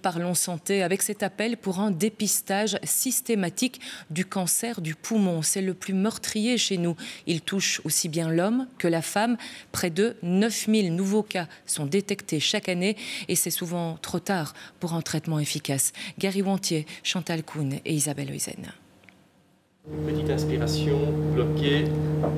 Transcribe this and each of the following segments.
Parlons Santé avec cet appel pour un dépistage systématique du cancer du poumon. C'est le plus meurtrier chez nous. Il touche aussi bien l'homme que la femme. Près de 9000 nouveaux cas sont détectés chaque année et c'est souvent trop tard pour un traitement efficace. Gary Wantier, Chantal Kuhn et Isabelle Oizen. Petite inspiration, bloquée.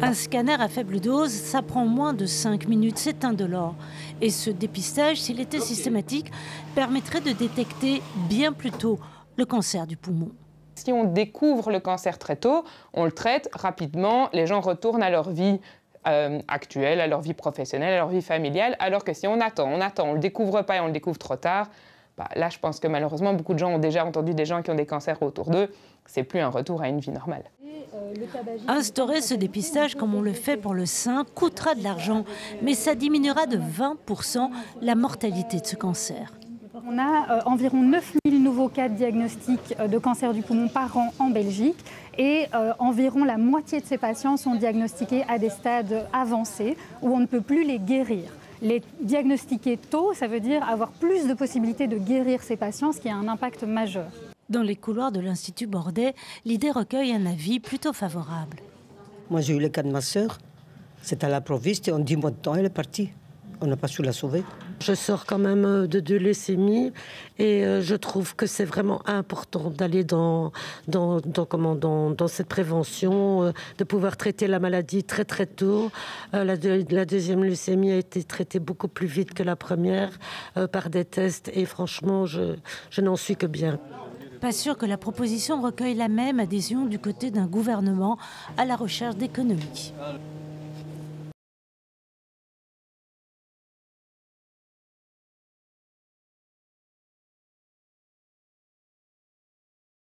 Un scanner à faible dose, ça prend moins de 5 minutes, c'est indolore. Et ce dépistage, s'il était systématique, permettrait de détecter bien plus tôt le cancer du poumon. Si on découvre le cancer très tôt, on le traite rapidement, les gens retournent à leur vie actuelle, à leur vie professionnelle, à leur vie familiale, alors que si on attend, on ne le découvre pas et on le découvre trop tard, là je pense que malheureusement beaucoup de gens ont déjà entendu des gens qui ont des cancers autour d'eux, c'est plus un retour à une vie normale. Instaurer ce dépistage comme on le fait pour le sein coûtera de l'argent, mais ça diminuera de 20% la mortalité de ce cancer. On a environ 9000 nouveaux cas de diagnostic de cancer du poumon par an en Belgique et environ la moitié de ces patients sont diagnostiqués à des stades avancés où on ne peut plus les guérir. Les diagnostiquer tôt, ça veut dire avoir plus de possibilités de guérir ces patients, ce qui a un impact majeur. Dans les couloirs de l'Institut Bordet, l'idée recueille un avis plutôt favorable. Moi, j'ai eu le cas de ma sœur. C'était à l'improviste et en 10 mois de temps, elle est partie. On n'a pas su la sauver. Je sors quand même de leucémie et je trouve que c'est vraiment important d'aller dans cette prévention, de pouvoir traiter la maladie très très tôt. La deuxième leucémie a été traitée beaucoup plus vite que la première par des tests et franchement, je n'en suis que bien. Pas sûr que la proposition recueille la même adhésion du côté d'un gouvernement à la recherche d'économies.